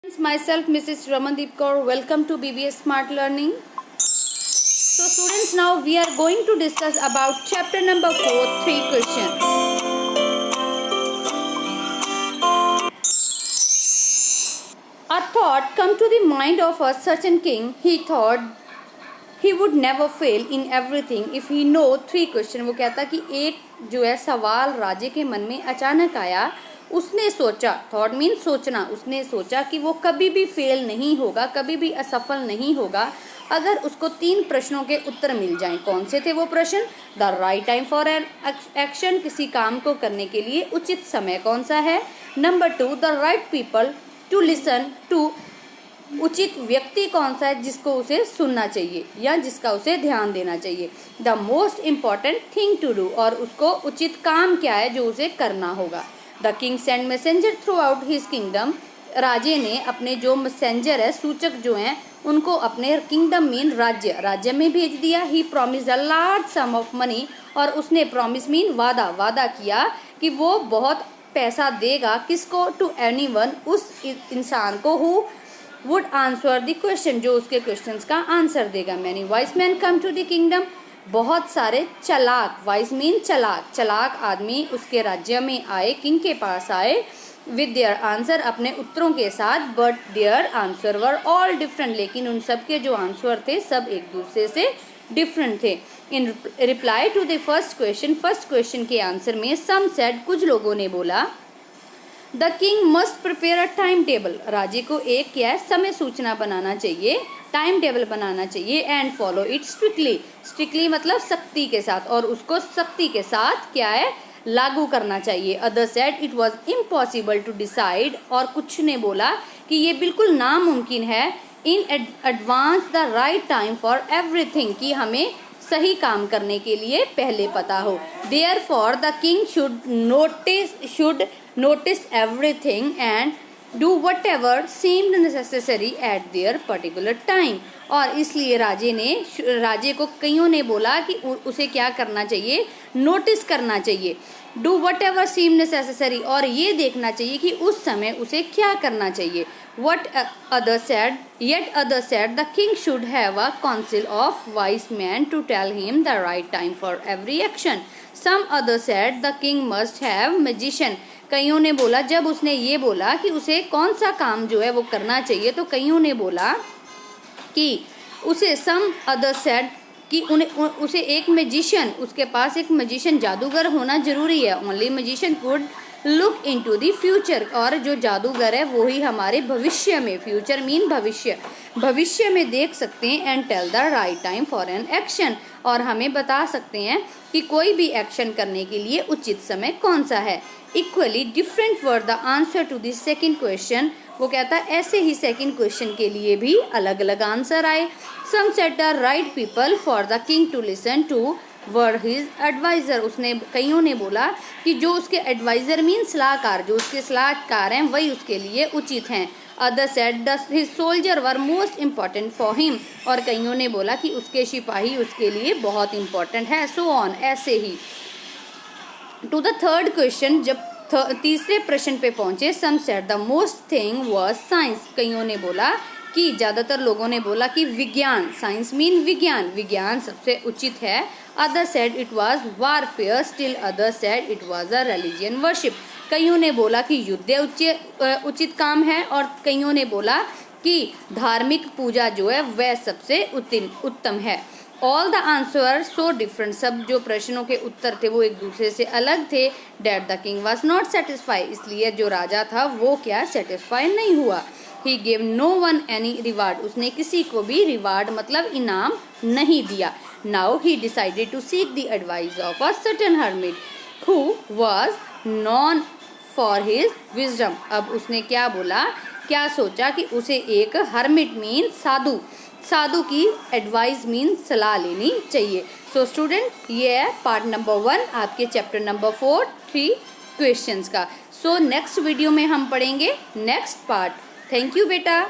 Myself Mrs. Ramandeep Kaur. Welcome to BBS Smart Learning. So students, now we are going to discuss about chapter number 4, 3 questions. A thought come to the mind of a certain king. He thought he would never fail in everything if he know 3 question. वो कहता कि एक जो है सवाल राजे के मन में अचानक आया. उसने सोचा, थॉट मीन सोचना, उसने सोचा कि वो कभी भी फेल नहीं होगा, कभी भी असफल नहीं होगा अगर उसको 3 प्रश्नों के उत्तर मिल जाएं. कौन से थे वो प्रश्न? The right time for an action, किसी काम को करने के लिए उचित समय कौन सा है. Number 2, the right people to listen to, उचित व्यक्ति कौन सा है जिसको उसे सुनना चाहिए या जिसका उसे ध्यान देना चाहिए. The most important thing to do, और उसको उचित काम क्या है जो उसे करना होगा. The king send messenger throughout his kingdom, राजे ने अपने जो मैसेंजर है, सूचक जो हैं, उनको अपने किंगडम मीन राज्य में भेज दिया. He promised a large some of money, और उसने प्रॉमिस मीन वादा किया कि वो बहुत पैसा देगा. किसको? टू एनीवन, उस इंसान को who would answer the question, जो उसके क्वेश्चंस का आंसर देगा. Many wise men come to the kingdom, बहुत सारे चालाक, वाइस मीन चालाक आदमी उसके राज्य में आए, किंग के पास आए. विद देयर आंसर, अपने उत्तरों के साथ. But their answer were all different, लेकिन उन सब के जो आंसर थे सब एक दूसरे से डिफरेंट थे. In reply to the first question के आंसर में सम सेड, कुछ लोगों ने बोला, the king must prepare a time table, राजे को एक क्या है समय सूचना बनाना चाहिए, टाइम टेबल बनाना चाहिए. एंड फॉलो इट स्ट्रिक्टली मतलब सख्ती के साथ, और उसको सख्ती के साथ क्या है लागू करना चाहिए. Other said it was impossible to decide, और कुछ ने बोला कि ये बिल्कुल नामुमकिन है. In advance the right time for everything, कि हमें सही काम करने के लिए पहले पता हो. Therefore the king should notice everything and do whatever seemed necessary at their particular time. और इसलिए राजे को कईयों ने बोला कि उसे क्या करना चाहिए, नोटिस करना चाहिए. Do whatever seem necessary, और ये देखना चाहिए कि उस समय उसे क्या करना चाहिए. What other said the king should have a council of wise men to tell him the right time for every action. Some other said the king must have magician, कईयों ने बोला, जब उसने ये बोला कि उसे कौन सा काम जो है वो करना चाहिए, तो कईयों ने बोला कि उसे सम अदर सेड कि उसे एक मैजिशियन, उसके पास एक मैजिशियन जादूगर होना जरूरी है. Only magician could look into the future, और जो जादूगर है वो ही हमारे भविष्य में, फ्यूचर मीन भविष्य में देख सकते हैं. And tell the right time for an action, और हमें बता सकते हैं कि कोई भी एक्शन करने के लिए उचित समय कौन सा है. Equally different were the answer to the second question, वो कहता है ऐसे ही सेकेंड क्वेश्चन के लिए भी अलग अलग आंसर आए. Some said the right people for the king to listen to were his advisor, कईयों ने बोला कि जो उसके एडवाइजर मीन सलाहकार, जो उसके सलाहकार हैं वही उसके लिए उचित हैं. Other said his soldier were most important for him, और कईयों ने बोला कि उसके सिपाही उसके लिए बहुत इम्पॉर्टेंट है. सो ऑन, ऐसे ही. टू द थर्ड क्वेश्चन, जब तीसरे प्रश्न पे पहुंचे, some said the most thing was science, कईयों ने बोला कि ज़्यादातर लोगों ने बोला कि विज्ञान, साइंस मीन विज्ञान सबसे उचित है. Other said it was warfare, still other said it was a religion worship, कईयों ने बोला कि युद्ध उचित काम है, और कईयों ने बोला कि धार्मिक पूजा जो है वह सबसे उत्तम है. All the answer so different, सब जो प्रश्नों के उत्तर थे वो एक दूसरे से अलग थे. That the king was not satisfy, इसलिए जो राजा था वो क्या सेटिस्फाई नहीं हुआ. He gave no one any reward, उसने किसी को भी रिवार्ड मतलब इनाम नहीं दिया. Now he decided to seek the advice of a certain hermit who was known for his wisdom. अब उसने क्या बोला, क्या सोचा कि उसे एक हर्मिट मीन साधु की एडवाइस मीन सलाह लेनी चाहिए. सो स्टूडेंट, ये है पार्ट नंबर 1 आपके चैप्टर नंबर 4 3 क्वेश्चंस का. सो नेक्स्ट वीडियो में हम पढ़ेंगे नेक्स्ट पार्ट. थैंक यू बेटा.